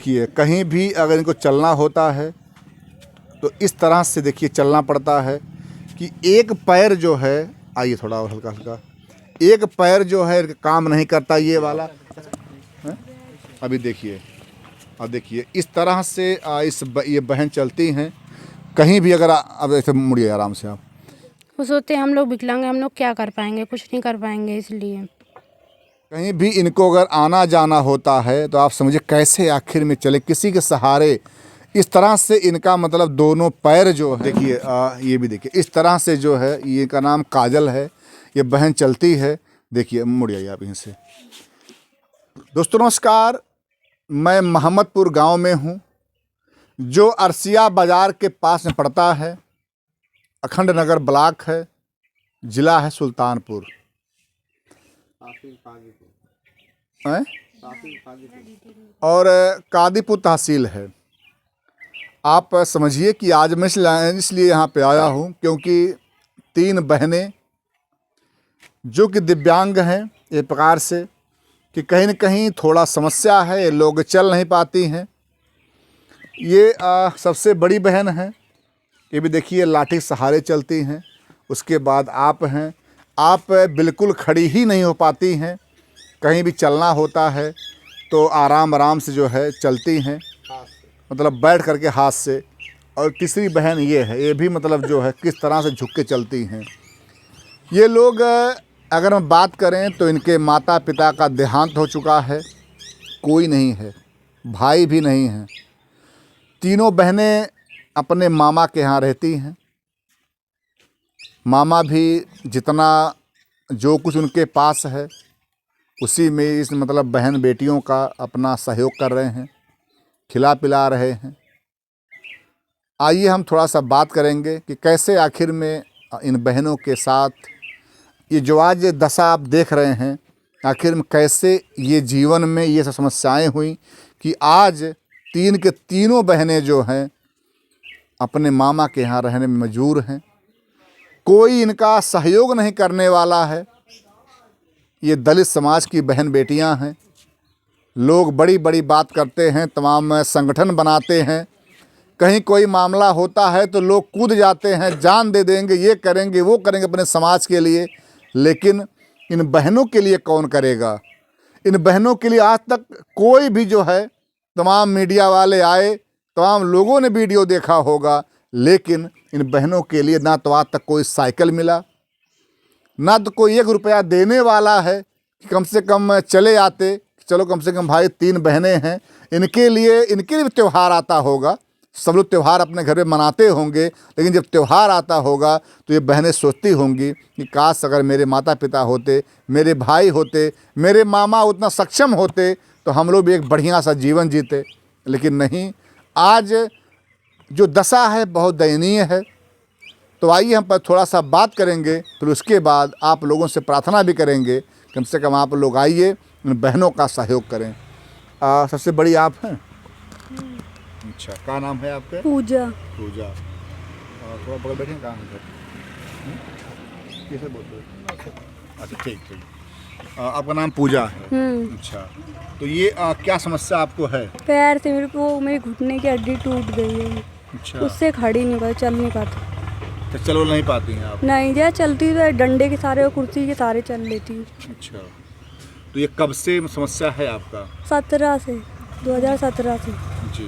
देखिए कहीं भी अगर इनको चलना होता है तो इस तरह से देखिए चलना पड़ता है कि एक पैर जो है, आइए थोड़ा और हल्का हल्का, एक पैर जो है काम नहीं करता ये वाला है? अभी देखिए, अब देखिए इस तरह से ये बहन चलती हैं कहीं भी। अगर अब ऐसे मुड़िए आराम से आप, वो सोचते हैं हम लोग विकलांग हैं, हम लोग क्या कर पाएंगे, कुछ नहीं कर पाएंगे। इसलिए कहीं भी इनको अगर आना जाना होता है तो आप समझिए कैसे आखिर में चले, किसी के सहारे। इस तरह से इनका मतलब दोनों पैर जो है, देखिए ये भी देखिए इस तरह से जो है, ये का नाम काजल है, ये बहन चलती है। देखिए मुड़ जाइए आप यहीं से। दोस्तों नमस्कार, मैं मोहम्मदपुर गांव में हूं जो अरसिया बाज़ार के पास में पड़ता है। अखंड नगर ब्लॉक है, ज़िला है सुल्तानपुर। हैं? और कादीपुर तहसील है। आप समझिए कि आज मैं इसलिए यहाँ पे आया हूँ क्योंकि 3 बहनें जो कि दिव्यांग हैं, एक प्रकार से कि कहीं न कहीं थोड़ा समस्या है, ये लोग चल नहीं पाती हैं। ये सबसे बड़ी बहन है, ये भी देखिए लाठी सहारे चलती हैं। उसके बाद आप हैं, आप बिल्कुल खड़ी ही नहीं हो पाती हैं। कहीं भी चलना होता है तो आराम आराम से जो है चलती हैं, मतलब बैठ करके हाथ से। और तीसरी बहन ये है, ये भी मतलब जो है किस तरह से झुक के चलती हैं। ये लोग अगर हम बात करें तो इनके माता पिता का देहांत हो चुका है, कोई नहीं है, भाई भी नहीं है। तीनों बहनें अपने मामा के यहाँ रहती हैं। मामा भी जितना जो कुछ उनके पास है उसी में इस मतलब बहन बेटियों का अपना सहयोग कर रहे हैं, खिला पिला रहे हैं। आइए हम थोड़ा सा बात करेंगे कि कैसे आखिर में इन बहनों के साथ ये जो आज ये दशा आप देख रहे हैं, आखिर में कैसे ये जीवन में ये सब समस्याएं हुई कि आज 3 के तीनों बहनें जो हैं अपने मामा के यहाँ रहने में मजबूर हैं। कोई इनका सहयोग नहीं करने वाला है। ये दलित समाज की बहन बेटियां हैं। लोग बड़ी बड़ी बात करते हैं, तमाम संगठन बनाते हैं। कहीं कोई मामला होता है तो लोग कूद जाते हैं, जान दे देंगे, ये करेंगे वो करेंगे अपने समाज के लिए। लेकिन इन बहनों के लिए कौन करेगा? इन बहनों के लिए आज तक कोई भी जो है, तमाम मीडिया वाले आए, तमाम लोगों ने वीडियो देखा होगा, लेकिन इन बहनों के लिए ना तो आज तक कोई साइकिल मिला, ना तो कोई 1 रुपया देने वाला है कि कम से कम चले आते। चलो कम से कम भाई 3 बहनें हैं, इनके लिए भी त्यौहार आता होगा। सब लोग त्यौहार अपने घर में मनाते होंगे, लेकिन जब त्यौहार आता होगा तो ये बहनें सोचती होंगी कि काश अगर मेरे माता पिता होते, मेरे भाई होते, मेरे मामा उतना सक्षम होते तो हम लोग भी एक बढ़िया सा जीवन जीते। लेकिन नहीं, आज जो दशा है बहुत दयनीय है। तो आइए हम पर थोड़ा सा बात करेंगे, फिर उसके बाद आप लोगों से प्रार्थना भी करेंगे, कम से कम आप लोग आइए इन बहनों का सहयोग करें। सबसे बड़ी आप हैं? अच्छा, क्या नाम है आपका? पूजा। पूजा। थोड़ा बगल बैठे, कहाँ है? कैसे बोलते हो? अच्छा ठीक ठीक। आपका नाम पूजा है? अच्छा, तो ये क्या समस्या आपको है? पैर से मेरे घुटने की हड्डी टूट गई है। अच्छा, उससे खड़ी नहीं पाती, चल नहीं पाती। तो चलो नहीं पाती हैं आप? नहीं, जैसे चलती तो डंडे के सारे और कुर्सी के सारे चल लेती हूँ। अच्छा, तो ये कब से समस्या है आपका? 17 से, 2017 से। जी,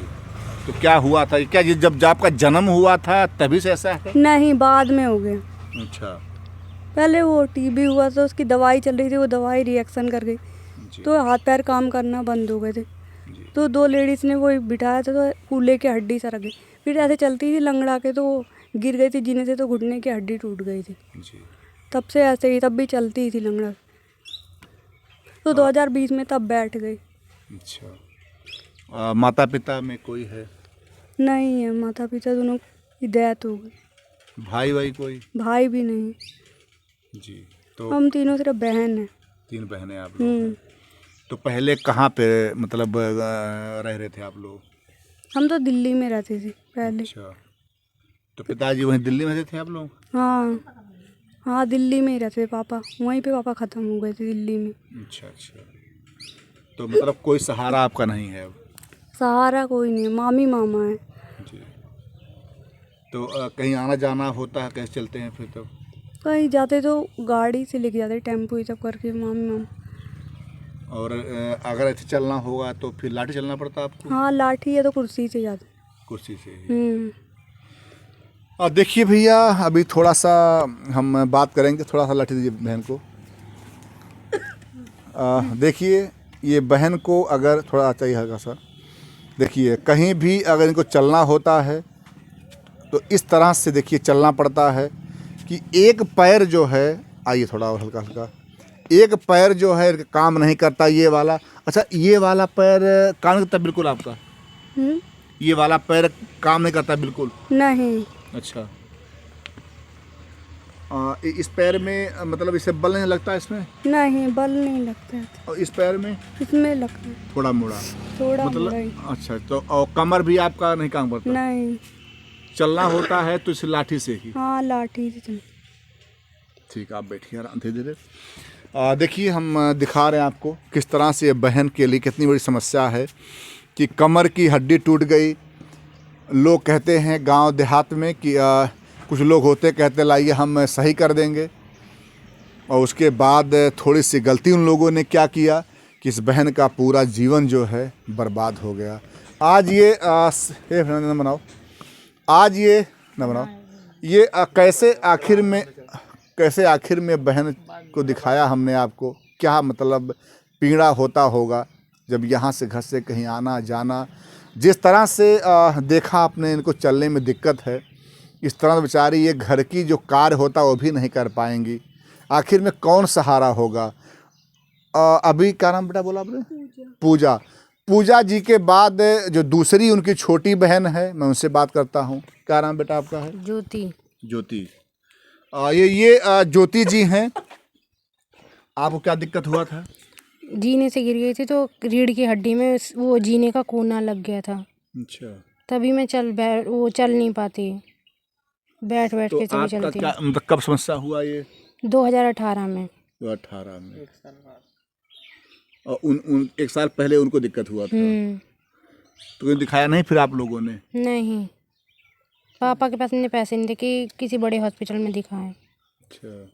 तो क्या हुआ था? क्या जब आपका जन्म हुआ था तभी से ऐसा है? नहीं, बाद में हो गया। अच्छा, पहले वो टीबी हुआ तो उसकी दवाई चल रही थी, वो दवाई रिएक्शन कर गई तो हाथ पैर काम करना बंद हो गए थे। तो 2 लेडीज़ ने वो बिठाया था तो कूल्हे की हड्डी सरक गई। फिर ऐसे चलती थी लंगड़ा के तो वो गिर गई थी जीने से, तो घुटने की हड्डी टूट गई थी। जी। तब से ऐसे ही, तब भी चलती थी लंगड़ा। तो 2020 में तब बैठ गई। अच्छा, माता पिता में कोई है? नहीं है, माता पिता दोनों की डेथ हो गई। भाई कोई? भाई भी नहीं। जी, तो हम तीनों सिर्फ बहन हैं। 3 बहनें आप लोग हैं। तो पहले कहाँ पे मतलब रह रहे थे आप लोग? हम तो दिल्ली में रहते थे पहले। अच्छा, तो पिताजी वहीं दिल्ली में रहते थे आप लोग? हाँ हाँ, दिल्ली में ही रहते थे पापा, वहीं पे पापा ख़त्म हो गए थे दिल्ली में। अच्छा अच्छा, तो मतलब कोई सहारा आपका नहीं है अब? सहारा कोई नहीं है, मामी मामा है। जी। तो कहीं आना जाना होता है, कैसे चलते हैं फिर तो? कहीं जाते तो गाड़ी से लेके जाते, टेम्पो ये सब करके, मामी मामा। और अगर ऐसे चलना होगा तो फिर लाठी चलना पड़ता आपको? हाँ लाठी है तो कुर्सी से जाते। कुर्सी से ही। हम्म। देखिए भैया, अभी थोड़ा सा हम बात करेंगे, थोड़ा सा लाठी दीजिए बहन को। देखिए, ये बहन को अगर थोड़ा चाहिए हल्का सा, देखिए कहीं भी अगर इनको चलना होता है तो इस तरह से देखिए चलना पड़ता है कि एक पैर जो है, आइए थोड़ा और हल्का हल्का, एक पैर जो है काम नहीं करता, ये वाला। अच्छा, ये वाला पैर काम नहीं करता बिल्कुल आपका? ये वाला पैर काम नहीं करता बिल्कुल? नहीं। अच्छा। इस पैर में मतलब इसे बल नहीं लगता इसमें? नहीं बल नहीं लगता है। और इस पैर में? इसमें लगता है थोड़ा मोड़ा? थोड़ा मतलब मोड़ा ही। अच्छा, तो और कमर भी आपका नहीं काम करता? नहीं। चलना होता है तो इस लाठी से ही? हाँ लाठी से चल। ठीक, आप बैठिए आराम धीरे धीरे। देखिए, हम दिखा रहे हैं आपको किस तरह से ये बहन के लिए कितनी बड़ी समस्या है कि कमर की हड्डी टूट गई। लोग कहते हैं गांव देहात में कि कुछ लोग होते कहते लाइए हम सही कर देंगे, और उसके बाद थोड़ी सी गलती उन लोगों ने क्या किया कि इस बहन का पूरा जीवन जो है बर्बाद हो गया। आज ये न बनाओ, आज ये न बनाओ, ये कैसे आखिर में बहन को दिखाया हमने आपको, क्या मतलब पीड़ा होता होगा जब यहाँ से घर से कहीं आना जाना। जिस तरह से देखा आपने इनको चलने में दिक्कत है, इस तरह बेचारी ये घर की जो कार्य होता वो भी नहीं कर पाएंगी। आखिर में कौन सहारा होगा? अभी क्या नाम बेटा बोला आपने? पूजा। पूजा जी के बाद जो दूसरी उनकी छोटी बहन है, मैं उनसे बात करता हूँ। क्या नाम बेटा आपका है? ज्योति। ज्योति। ये ज्योति जी हैं। आपको क्या दिक्कत हुआ था? जीने से गिर गई थी तो रीढ़ की हड्डी में वो जीने का कोना लग गया था। अच्छा। तभी मैं वो चल नहीं पाती, बैठ तो के तभी आपका चलती। क्या मतलब कब समस्या हुआ ये? 2018 में। 2018 में। और उन एक साल पहले उनको दिक्कत हुआ था। तो कोई दिखाया नहीं फिर आप लोगों ने? नहीं, पापा के पास इतने पैसे नहीं थे कि किसी बड़े हॉस्पिटल में दिखाएं। अच्छा,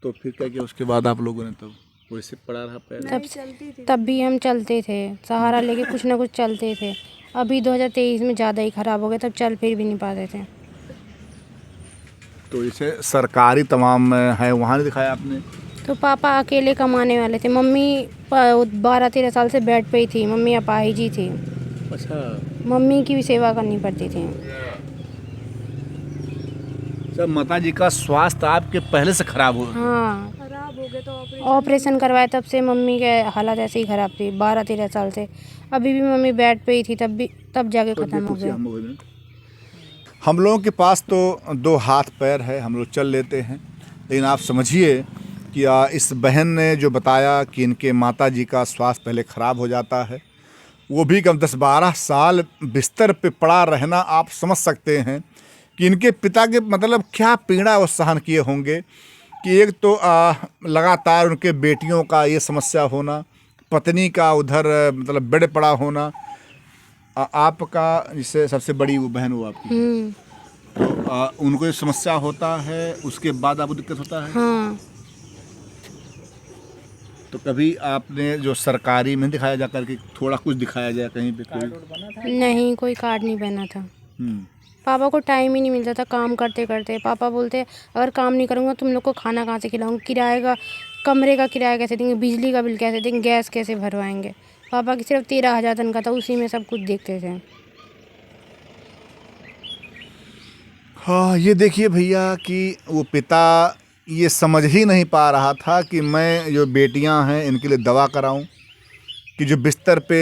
तो फिर क्या किया उसके बाद आप लोगों ने? तब वैसे पड़ा रहा पैर? तब भी हम चलते थे, सहारा लेके कुछ ना कुछ चलते थे। अभी 2023 में ज़्यादा ही ख़राब हो गया, तब चल फिर भी नहीं पाते थे। तो इसे सरकारी तमाम है, वहाँ नहीं दिखाया आपने? तो पापा अकेले कमाने वाले थे, मम्मी 12-13 साल से बेड पे ही थी, मम्मी अपाहिज ही थी। अच्छा। मम्मी की भी सेवा करनी पड़ती थी। सर, माता जी का स्वास्थ्य आपके पहले से खराब हो? हाँ, खराब हो गया तो ऑपरेशन करवाए, तब से मम्मी के हालत ऐसे ही ख़राब थी 12-13 साल से। अभी भी मम्मी बेड पे ही थी, तब जाके ख़त्म हो गया। हम लोगों के पास तो 2 हाथ पैर है, हम लोग चल लेते हैं, लेकिन आप समझिए कि इस बहन ने जो बताया कि इनके माता जी का स्वास्थ्य पहले ख़राब हो जाता है, वो भी कम 10-12 साल बिस्तर पे पड़ा रहना, आप समझ सकते हैं कि इनके पिता के मतलब क्या पीड़ा वो सहन किए होंगे कि एक तो लगातार उनके बेटियों का ये समस्या होना, पत्नी का उधर मतलब बेड पड़ा होना, आपका जिससे सबसे बड़ी वो बहन वो आपकी, तो उनको ये समस्या होता है, उसके बाद आपको दिक्कत होता है। हाँ। तो कभी आपने जो सरकारी में दिखाया जा करके, थोड़ा कुछ दिखाया जाए कहीं पे? कोई नहीं, कोई कार्ड नहीं बना था। पापा को टाइम ही नहीं मिलता था काम करते करते। पापा बोलते अगर काम नहीं करूँगा तुम लोग को खाना कहाँ से खिलाऊंगा, किराए का कमरे का किराया कैसे देंगे, बिजली का बिल कैसे देंगे, गैस कैसे भरवाएंगे। पापा की सिर्फ 13,000 तनख्वाह था, उसी में सब कुछ देखते थे। हाँ, ये देखिए भैया कि वो पिता ये समझ ही नहीं पा रहा था कि मैं जो बेटियां हैं इनके लिए दवा कराऊं, कि जो बिस्तर पे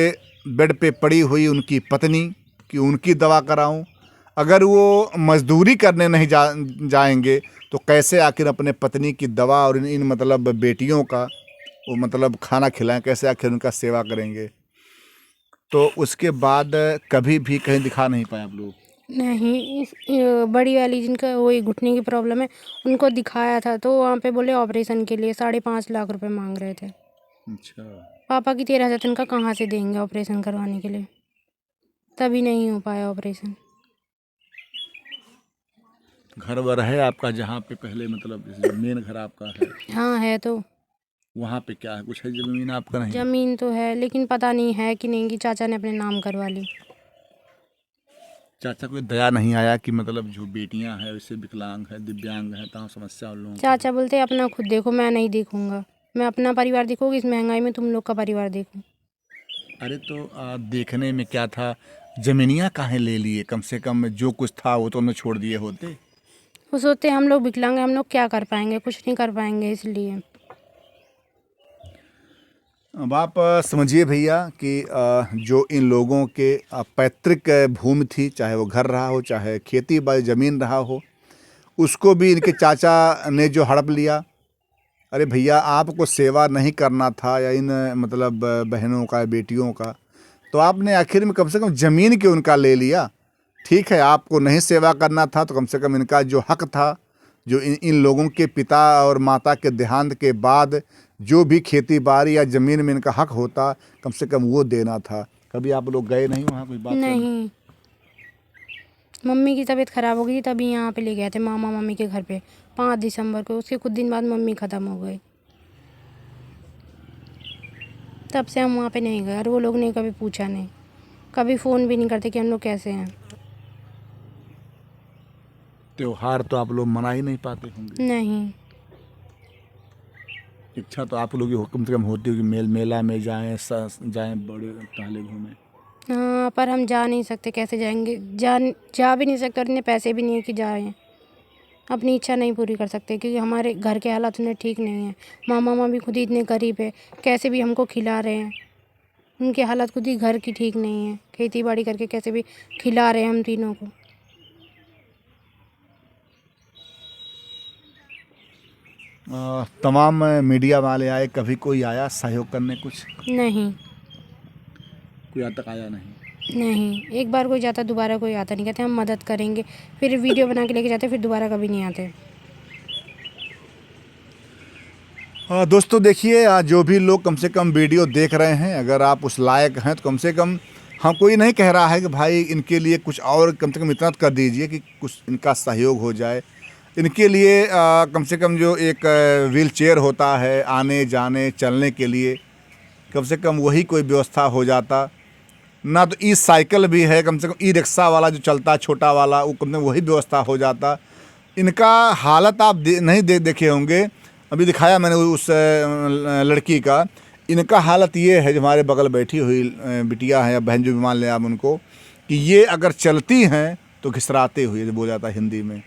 बेड पे पड़ी हुई उनकी पत्नी कि उनकी दवा कराऊं। अगर वो मजदूरी करने नहीं जाएंगे तो कैसे आखिर अपने पत्नी की दवा और इन मतलब बेटियों का वो मतलब खाना खिलाएं, कैसे आखिर उनका सेवा करेंगे? तो उसके बाद कभी भी कहीं दिखा नहीं पाए आप लोग? नहीं, बड़ी वाली जिनका वही घुटने की प्रॉब्लम है उनको दिखाया था, तो वहाँ पे बोले ऑपरेशन के लिए 5.5 लाख रुपए मांग रहे थे। अच्छा। पापा की 13,000 तनख्वाह कहाँ से देंगे ऑपरेशन करवाने के लिए, तभी नहीं हो पाया ऑपरेशन। घर वर है आपका जहाँ पे पहले मतलब जो मेन घर आपका है हाँ है तो, वहाँ पे क्या है, कुछ है जमीन आपका? नहीं। ज़मीन तो है लेकिन पता नहीं है कि नहीं कि चाचा ने अपने नाम करवा ली। चाचा कोई दया नहीं आया कि मतलब जो बेटियां हैं वैसे विकलांग है दिव्यांग है तहाँ समस्या उन लोगों की? चाचा बोलते अपना खुद देखो, मैं नहीं देखूंगा, मैं अपना परिवार देखूंगी, इस महंगाई में तुम लोग का परिवार देखूं। अरे तो देखने में क्या था, जमीनियाँ काहे ले लिए? कम से कम जो कुछ था वो तो हमने छोड़ दिए होते। वो सोचते हम लोग विकलांग हैं, हम लोग क्या कर पाएंगे, कुछ नहीं कर पाएंगे, इसलिए। अब आप समझिए भैया कि जो इन लोगों के पैतृक भूमि थी, चाहे वो घर रहा हो चाहे खेती बाड़ी ज़मीन रहा हो, उसको भी इनके चाचा ने जो हड़प लिया। अरे भैया, आपको सेवा नहीं करना था या इन मतलब बहनों का बेटियों का, तो आपने आखिर में कम से कम ज़मीन क्यों उनका ले लिया? ठीक है, आपको नहीं सेवा करना था तो कम से कम इनका जो हक था, जो इन लोगों के पिता और माता के देहांत के बाद जो भी खेती बाड़ी या ज़मीन में इनका हक होता, कम से कम वो देना था। कभी आप लोग गए नहीं वहाँ कोई बात करने? नहीं, मम्मी की तबीयत ख़राब हो गई थी तभी यहाँ पे ले गए थे मामा मम्मी के घर पे 5 दिसंबर को, उसके कुछ दिन बाद मम्मी ख़त्म हो गई। तब से हम वहाँ पे नहीं गए और वो लोग ने कभी पूछा नहीं, कभी फ़ोन भी नहीं करते कि हम लोग कैसे हैं। त्योहार तो आप लोग मना ही नहीं पाते होंगे। नहीं, इच्छा तो आप लोगों की कम से कम होती होगी मेला में जाएं, जाएं, बड़े टहले घूमें। हाँ पर हम जा नहीं सकते, कैसे जाएंगे, जा भी नहीं सकते और इतने पैसे भी नहीं है कि जाएं। अपनी इच्छा नहीं पूरी कर सकते क्योंकि हमारे घर के हालात उन्हें ठीक नहीं है। मामा मामी खुद ही इतने गरीब है, कैसे भी हमको खिला रहे हैं। उनके हालात खुद ही घर की ठीक नहीं है, खेती बाड़ी करके कैसे भी खिला रहे हैं हम तीनों को। तमाम मीडिया वाले आए, कभी कोई आया सहयोग करने? कुछ नहीं, कोई आज तक आया नहीं। नहीं, एक बार कोई जाता दोबारा कोई आता नहीं, कहते हम मदद करेंगे, फिर वीडियो बना के लेके जाते, फिर दोबारा कभी नहीं आते। दोस्तों देखिए, जो भी लोग कम से कम वीडियो देख रहे हैं, अगर आप उस लायक हैं तो कम से कम, हम कोई नहीं कह रहा है कि भाई इनके लिए कुछ और, कम से कम इतना कर दीजिए कि कुछ इनका सहयोग हो जाए। इनके लिए कम से कम जो एक व्हील चेयर होता है आने जाने चलने के लिए, कम से कम वही कोई व्यवस्था हो जाता ना। तो ई साइकिल भी है, कम से कम ई रिक्शा वाला जो चलता है छोटा वाला, वो कम से कम वही व्यवस्था हो जाता। इनका हालत आप नहीं देखे होंगे, अभी दिखाया मैंने उस लड़की का। इनका हालत ये है, जो हमारे बगल बैठी हुई बिटिया है या बहन जो भी मान लें आप उनको, कि ये अगर चलती हैं तो घिसराते हुए, जो बोला जाता है हिंदी में,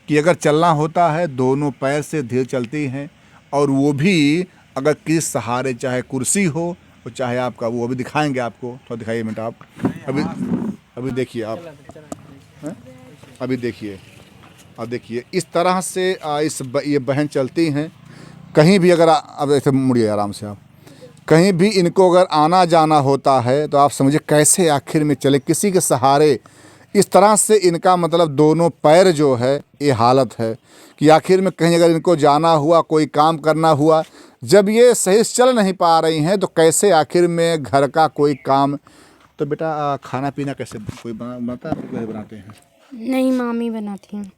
कि अगर चलना होता है दोनों पैर से धीरे चलती हैं, और वो भी अगर किस सहारे, चाहे कुर्सी हो और चाहे आपका वो, अभी दिखाएंगे आपको, थोड़ा दिखाइए मिनट आप। अभी देखिए आप, हैं? अभी देखिए, अब देखिए इस तरह से ये बहन चलती हैं। कहीं भी अगर अब ऐसे मुड़िए आराम से आप, कहीं भी इनको अगर आना जाना होता है तो आप समझिए कैसे आखिर में चले, किसी के सहारे। इस तरह से इनका मतलब दोनों पैर जो है ये हालत है कि आखिर में कहीं अगर इनको जाना हुआ, कोई काम करना हुआ, जब ये सही से चल नहीं पा रही हैं तो कैसे आखिर में घर का कोई काम। तो बेटा खाना पीना कैसे कोई बनाता है, कैसे बनाते हैं? नहीं, मामी बनाती हैं।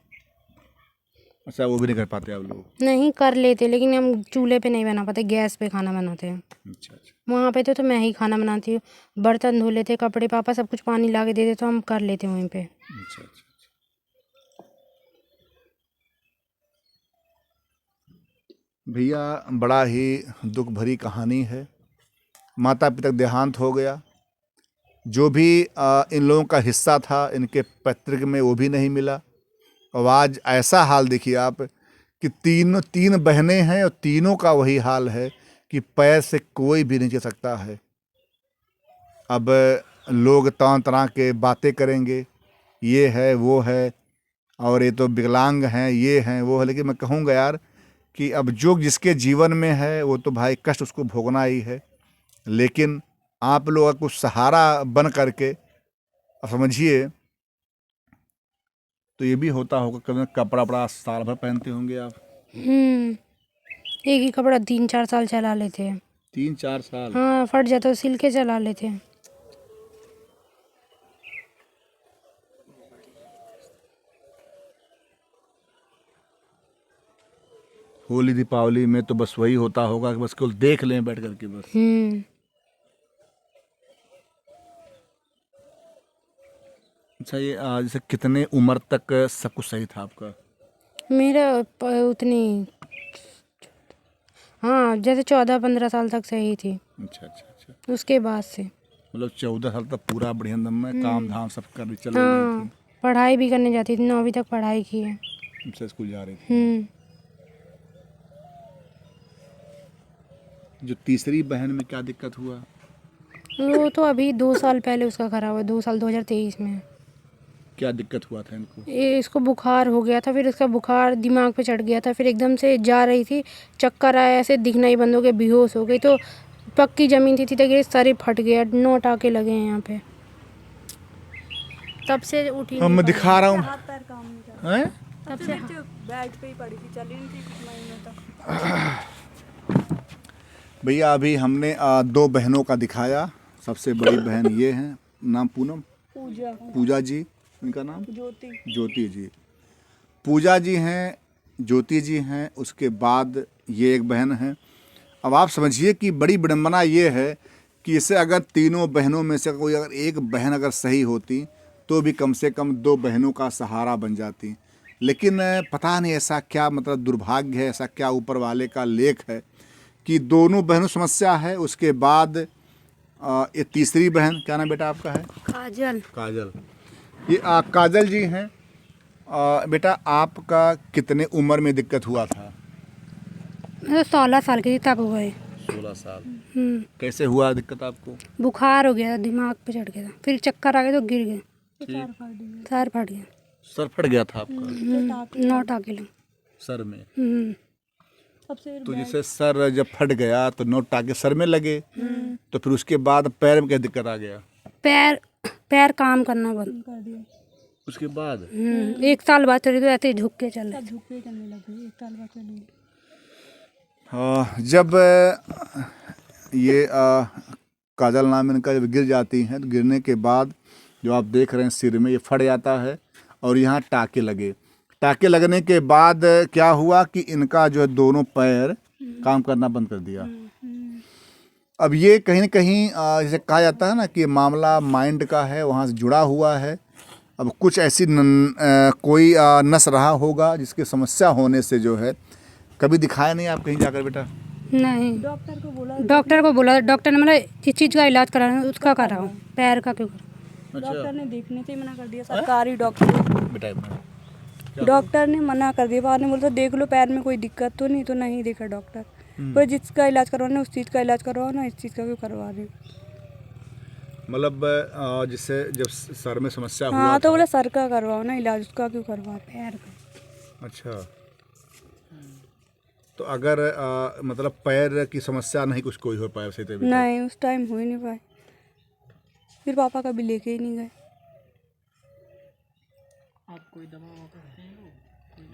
अच्छा, वो भी नहीं कर पाते आप लोग? नहीं, कर लेते लेकिन हम चूल्हे पे नहीं बना पाते, गैस पे खाना बनाते हैं। अच्छा अच्छा। वहाँ पे तो मैं ही खाना बनाती हूँ, बर्तन धो लेते, कपड़े पापा सब कुछ पानी ला के दे देते, तो हम कर लेते वहीं पे। अच्छा अच्छा। भैया, बड़ा ही दुख भरी कहानी है। माता पिता का देहांत हो गया, जो भी इन लोगों का हिस्सा था इनके पैतृक में वो भी नहीं मिला। और आज ऐसा हाल देखिए आप कि तीन बहनें हैं और तीनों का वही हाल है कि पैर से कोई भी नहीं चल सकता है। अब लोग तरह तरह के बातें करेंगे, ये है वो है, और ये तो विकलांग हैं, ये हैं वो है, लेकिन मैं कहूँगा यार कि अब जो जिसके जीवन में है वो तो भाई कष्ट उसको भोगना ही है। लेकिन आप लोग कुछ सहारा बन करके, अब समझिए, तो ये भी होता होगा कभी कपड़ा वपड़ा साल भर पहनते होंगे आप? एक ही कपड़ा 3-4 साल चला लेते हैं। 3-4 साल। हाँ, फट जाता तो सिल के चला लेते हैं। होली दीपावली में तो बस वही होता होगा कि बस केवल देख लें बैठ करके बस। अच्छा, ये जैसे कितने उम्र तक सब कुछ सही था आपका? मेरा उतनी, हाँ, जैसे 14-15 साल तक सही थी। अच्छा अच्छा अच्छा। उसके बाद से मतलब 14 साल तक पूरा बढ़िया दम में काम धाम सब कर चल रही हाँ, थी। पढ़ाई भी करने जाती थी, 9वीं तक पढ़ाई की है। अच्छा, स्कूल जा रही थी। जो तीसरी बहन में क्या दिक्कत हुआ? वो तो अभी 2 साल पहले उसका खराब हुआ, 2 साल 2023 में। क्या दिक्कत हुआ था इनको? इसको बुखार हो गया था, फिर इसका बुखार दिमाग पे चढ़ गया था, फिर एकदम से जा रही थी, चक्कर आया, ऐसे दिखना ही बंद हो गया, बेहोश हो गई। तो पक्की ज़मीन थी तक सारे फट गया, 9 टाँके लगे हैं यहाँ पे। तब से उठी मैं दिखा रहा हूँ। हाथ पैर काम नहीं कर रहा। हैं? तब से बेड पे ही पड़ी थी, चली नहीं थी कुछ महीनों तक। भैया अभी हमने 2 बहनों का दिखाया। सबसे बड़ी बहन ये है, नाम पूनम, पूजा, पूजा जी, इनका नाम ज्योति। ज्योति जी। पूजा जी हैं, ज्योति जी हैं, उसके बाद ये एक बहन है। अब आप समझिए कि बड़ी विडंबना ये है कि इसे अगर तीनों बहनों में से कोई अगर एक बहन अगर सही होती तो भी कम से कम 2 बहनों का सहारा बन जाती। लेकिन पता नहीं ऐसा क्या मतलब दुर्भाग्य है, ऐसा क्या ऊपर वाले का लेख है कि दोनों बहनों समस्या है। उसके बाद ये तीसरी बहन, क्या नाम बेटा आपका है? काजल। काजल। ये काजल जी हैं। बेटा आपका कितने उम्र में दिक्कत हुआ था? 16 साल की थी तब हो गए। 16 साल। कैसे हुआ दिक्कत आपको? बुखार हो गया था, दिमाग पे चढ़ गया था, फिर चक्कर आ गए तो गिर गए, सर फट गया। सर फट गया था आपका? 9 टाँके लगे सर में। सबसे तो जैसे सर जब फट गया तो 9 टाँके सर में लगे, तो फिर उसके बाद पैर में क्या दिक्कत आ गया? पैर काम करना बंद कर दिया। उसके बाद 1 साल बाद चली तो ऐसे ही झुक के चल रहे। झुक के चलने लगी, 1 साल बाद चली। जब ये काजल नाम इनका जब गिर जाती हैं तो गिरने के बाद जो आप देख रहे हैं सिर में ये फट जाता है और यहाँ टाँके लगे। टाँके लगने के बाद क्या हुआ कि इनका जो है दोनों पैर काम करना बंद कर दिया। अब ये कहीं न कहीं जैसे कहा जाता है ना कि मामला माइंड का है, वहाँ से जुड़ा हुआ है। अब कुछ ऐसी कोई नस रहा होगा जिसकी समस्या होने से जो है। कभी दिखाया नहीं आप कहीं जाकर बेटा? नहीं, डॉक्टर को बोला, डॉक्टर ने मतलब जिस चीज़ का इलाज कराना है उसका कर रहा हूँ, पैर का क्यों कर। डॉक्टर ने देखने से ही मना कर दिया, सरकारी डॉक्टर। बेटा डॉक्टर ने मना कर दिया, बाद में बोलता देख लो पैर में कोई दिक्कत तो नहीं, तो नहीं देखा डॉक्टर। कोई जिसका इलाज करवाना उस चीज़ का इलाज करवाओ ना, इस चीज़ का क्यों करवा रहे हो? मतलब जिससे जब सर में समस्या हुआ हाँ, तो था। बोला सर का करवाओ ना इलाज, उसका क्यों करवा रहे पैर का। अच्छा, तो अगर मतलब पैर की समस्या नहीं कुछ कोई हो पाया सही तरीके से? नहीं, उस टाइम हो ही नहीं पाए, फिर पापा कभी लेके ही नहीं गए। आप कोई दवा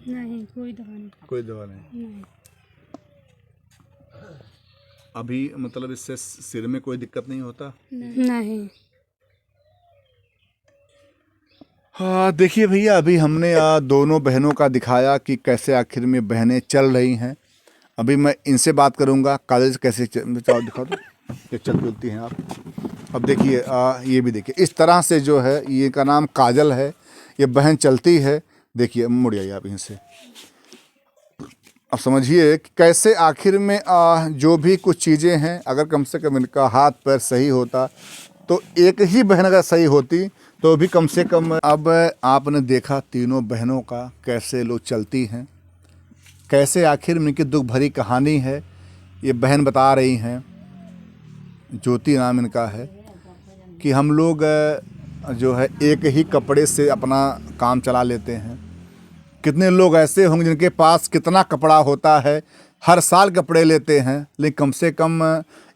नहीं, कोई दवा नहीं, कोई दवा नहीं। अभी मतलब इससे सिर में कोई दिक्कत नहीं होता? नहीं। हाँ देखिए भैया, अभी हमने दोनों बहनों का दिखाया कि कैसे आखिर में बहनें चल रही हैं। अभी मैं इनसे बात करूंगा, काजल से कैसे दिखा दो ये चल चलती हैं आप। अब देखिए ये भी देखिए, इस तरह से जो है, ये का नाम काजल है, ये बहन चलती है। देखिए मुड़ आइए आप इनसे। अब समझिए कि कैसे आखिर में जो भी कुछ चीज़ें हैं, अगर कम से कम इनका हाथ पैर सही होता तो एक ही बहन अगर सही होती तो भी कम से कम। अब आपने देखा तीनों बहनों का कैसे लोग चलती हैं, कैसे आखिर में इनकी दुख भरी कहानी है। ये बहन बता रही हैं, ज्योति नाम इनका है, कि हम लोग जो है एक ही कपड़े से अपना काम चला लेते हैं। कितने लोग ऐसे होंगे जिनके पास कितना कपड़ा होता है, हर साल कपड़े लेते हैं, लेकिन कम से कम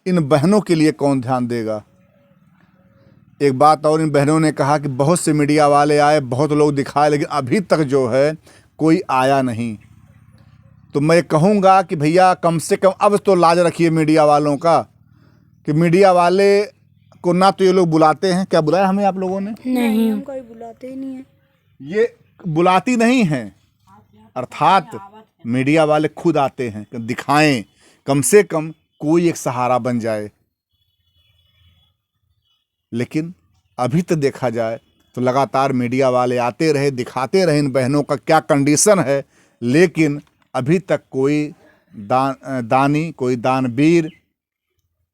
इन बहनों के लिए कौन ध्यान देगा। एक बात और इन बहनों ने कहा कि बहुत से मीडिया वाले आए, बहुत लोग दिखाए, लेकिन अभी तक जो है कोई आया नहीं। तो मैं कहूँगा कि भैया कम से कम अब तो लाज रखिए मीडिया वालों का। कि मीडिया वाले को ना तो ये लोग बुलाते हैं, क्या बुलाया हमें आप लोगों ने? नहीं हम कोई बुलाते ही नहीं है। ये बुलाती नहीं हैं, अर्थात मीडिया वाले खुद आते हैं कि दिखाएं, कम से कम कोई एक सहारा बन जाए। लेकिन अभी तो देखा जाए तो लगातार मीडिया वाले आते रहे, दिखाते रहे इन बहनों का क्या कंडीशन है, लेकिन अभी तक कोई दानी, कोई दानवीर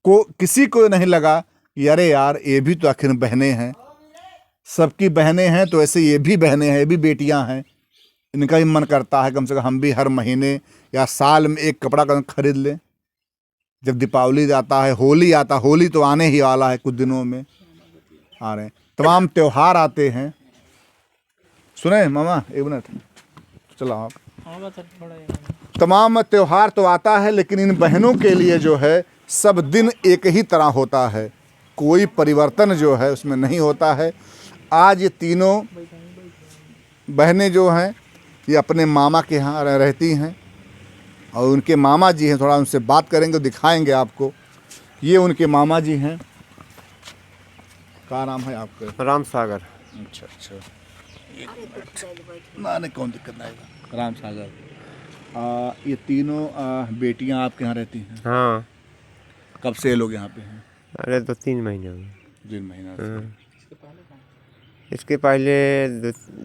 को, किसी को नहीं लगा कि अरे यार ये भी तो आखिर बहनें हैं, सबकी बहनें हैं तो ऐसे ये भी बहनें हैं, ये भी बेटियां हैं। इनका भी मन करता है कम से कम हम भी हर महीने या साल में एक कपड़ा खरीद लें। जब दीपावली आता है, होली आता, होली तो आने ही वाला है, कुछ दिनों में आ रहे हैं, तमाम त्यौहार आते हैं। सुने मामा, एक मिनट चला आप। तमाम त्यौहार तो आता है, लेकिन इन बहनों के लिए जो है सब दिन एक ही तरह होता है, कोई परिवर्तन जो है उसमें नहीं होता है। आज ये तीनों बहनें जो हैं ये अपने मामा के यहाँ रहती हैं और उनके मामा जी हैं, थोड़ा उनसे बात करेंगे, दिखाएंगे आपको। ये उनके मामा जी हैं। क्या नाम है आपका? राम सागर। अच्छा अच्छा, ना नहीं, कौन दिक्कत नहीं आएगा। राम सागर। ये तीनों बेटियां आपके यहाँ रहती हैं? हाँ। कब से ये लोग यहाँ पे हैं? अरे 2-3 महीने हो गए। 3 महीना से। हाँ। इसके पहले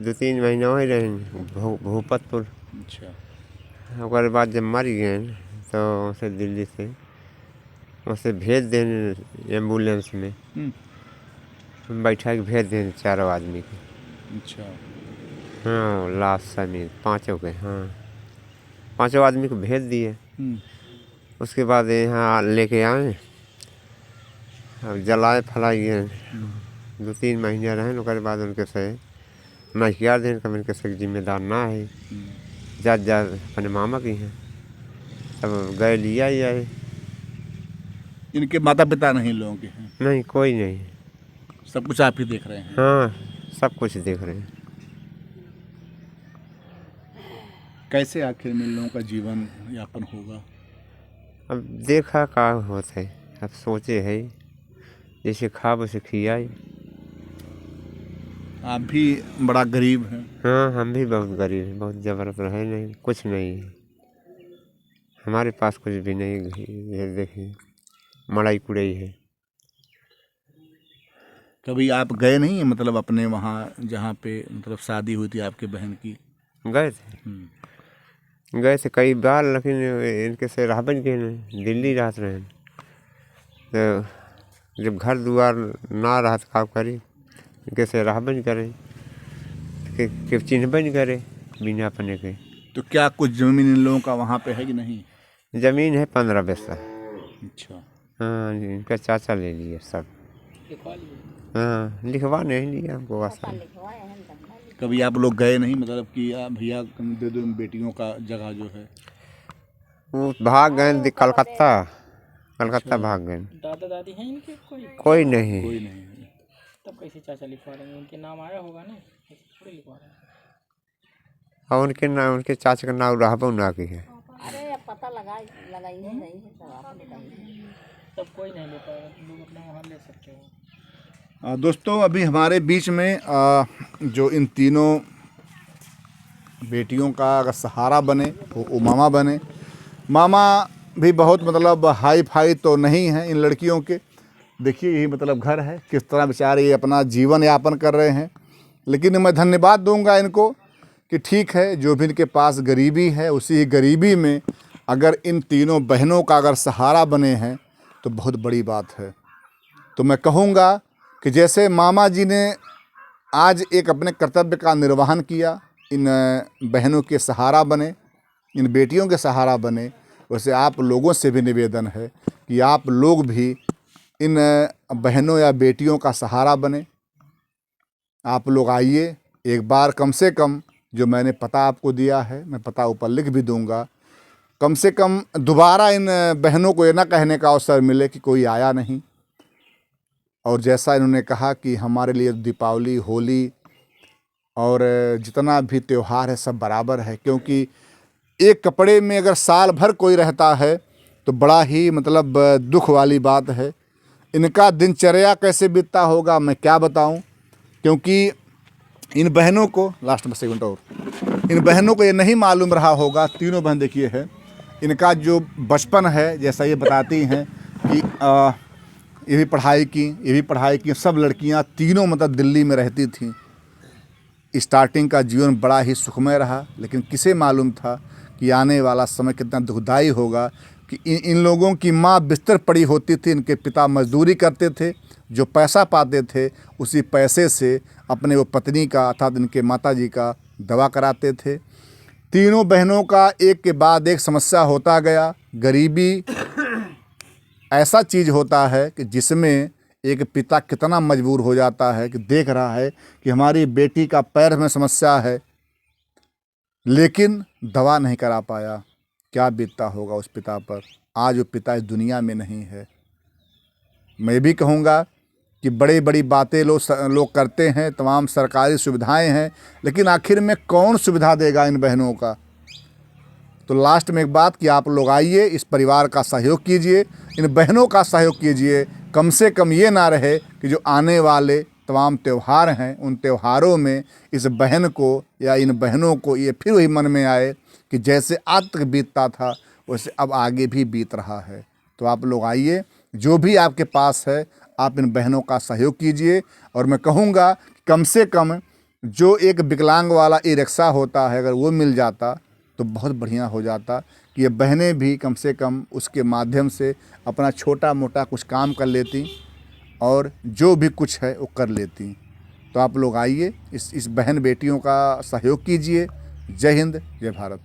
2-3 महीने हो ही रहे भूपतपुर। अच्छा। और बाद जब मर गए तो उसे दिल्ली से उसे भेज दें एम्बुलेंस में, बैठा के भेज दें 4 आदमी के। अच्छा। हाँ, लास्ट समय 5 के, हाँ 5 आदमी को भेज दिए। उसके बाद यहाँ लेके आए, अब जलाए फलाइए 2-3 महीने रहे। उसके बाद उनके से नहिया दिन का उनके से जिम्मेदार ना है, जात अपने मामा की हैं, तब गए लिया ही आए। इनके माता पिता नहीं लोगों के हैं? नहीं, कोई नहीं। सब कुछ आप ही देख रहे हैं? हाँ, सब कुछ देख रहे हैं। कैसे आखिर में इन लोगों का जीवन यापन होगा? अब देखा का होता है, अब सोचे है जैसे खाब उसे खियाई। आप भी बड़ा गरीब हैं? हाँ, हम भी बहुत गरीब हैं, बहुत ज़बरदस्त है, नहीं कुछ नहीं है हमारे पास, कुछ भी नहीं। ये देखिए मड़ाई कुड़ाई है। कभी आप गए नहीं हैं, मतलब अपने वहाँ जहाँ पे मतलब शादी हुई थी आपके बहन की? गए थे कई बार, लेकिन इनके से रह बन के नहीं, दिल्ली रहते रहे। तो जब घर द्वार ना रहा तो करी, इनके से रह बन करे कि चिन्ह बन करे बिना अपने के। तो क्या कुछ ज़मीन इन लोगों का वहाँ पे है कि नहीं? ज़मीन है 15 बिस्सा। अच्छा। हाँ, इनका चाचा ले लिए सब। हाँ, लिखवा नहीं लिया हमको आसान। कभी आप लोग गए नहीं, मतलब कि भैया दे दो बेटियों का जगह जो है? वो भाग गए कलकत्ता भाग गए। दादा दादी हैं इनके? कोई नहीं। कोई नहीं है। तब कैसे चाचा लिखवा रहे हैं? उनके नाम आया होगा ना, थोड़ी लिखवा रहे हैं। और उनके नाम, उनके चाचा का नाम रहबो ना की है। अरे पता लगाई नहीं है, सब आप बताइए। तब कोई नहीं ले पाएगा, तुम लोग अपना वहाँ ले सकते हो। दोस्तों, अभी हमारे बीच में जो इन तीनों बेटियों का अगर सहारा बने वो मामा बने। मामा भी बहुत मतलब हाई फाई तो नहीं हैं इन लड़कियों के। देखिए यही मतलब घर है, किस तरह बेचारे ये अपना जीवन यापन कर रहे हैं। लेकिन मैं धन्यवाद दूंगा इनको कि ठीक है, जो भी इनके पास गरीबी है, उसी गरीबी में अगर इन तीनों बहनों का अगर सहारा बने हैं तो बहुत बड़ी बात है। तो मैं कहूँगा कि जैसे मामा जी ने आज एक अपने कर्तव्य का निर्वहन किया, इन बहनों के सहारा बने, इन बेटियों के सहारा बने, वैसे आप लोगों से भी निवेदन है कि आप लोग भी इन बहनों या बेटियों का सहारा बने। आप लोग आइए एक बार, कम से कम जो मैंने पता आपको दिया है, मैं पता ऊपर लिख भी दूंगा, कम से कम दोबारा इन बहनों को ये ना कहने का अवसर मिले कि कोई आया नहीं। और जैसा इन्होंने कहा कि हमारे लिए दीपावली, होली और जितना भी त्यौहार है सब बराबर है, क्योंकि एक कपड़े में अगर साल भर कोई रहता है तो बड़ा ही मतलब दुख वाली बात है। इनका दिनचर्या कैसे बीतता होगा मैं क्या बताऊं, क्योंकि इन बहनों को लास्ट में सेकंड और इन बहनों को ये नहीं मालूम रहा होगा। तीनों बहन देखिए है, इनका जो बचपन है, जैसा ये बताती हैं कि ये भी पढ़ाई की, सब लड़कियां तीनों मतलब दिल्ली में रहती थीं। स्टार्टिंग का जीवन बड़ा ही सुखमय रहा, लेकिन किसे मालूम था कि आने वाला समय कितना दुखदाई होगा कि इन लोगों की माँ बिस्तर पड़ी होती थी, इनके पिता मजदूरी करते थे, जो पैसा पाते थे उसी पैसे से अपने वो पत्नी का अर्थात इनके माताजी का दवा कराते थे। तीनों बहनों का एक के बाद एक समस्या होता गया। गरीबी ऐसा चीज़ होता है कि जिसमें एक पिता कितना मजबूर हो जाता है कि देख रहा है कि हमारी बेटी का पैर में समस्या है, लेकिन दवा नहीं करा पाया। क्या बीतता होगा उस पिता पर। आज वो पिता इस दुनिया में नहीं है। मैं भी कहूँगा कि बड़ी बड़ी बातें लोग करते हैं, तमाम सरकारी सुविधाएं हैं, लेकिन आखिर में कौन सुविधा देगा इन बहनों का। तो लास्ट में एक बात कि आप लोग आइए, इस परिवार का सहयोग कीजिए, इन बहनों का सहयोग कीजिए। कम से कम ये ना रहे कि जो आने वाले तमाम त्यौहार हैं उन त्योहारों में इस बहन को या इन बहनों को ये फिर वही मन में आए कि जैसे आज तक बीतता था वैसे अब आगे भी बीत रहा है। तो आप लोग आइए, जो भी आपके पास है आप इन बहनों का सहयोग कीजिए। और मैं कहूँगा कम से कम जो एक विकलांग वाला ई रिक्शा होता है अगर वो मिल जाता तो बहुत बढ़िया हो जाता कि ये बहनें भी कम से कम उसके माध्यम से अपना छोटा मोटा कुछ काम कर लेती और जो भी कुछ है वो कर लेती। तो आप लोग आइए, इस बहन बेटियों का सहयोग कीजिए। जय हिंद, जय भारत।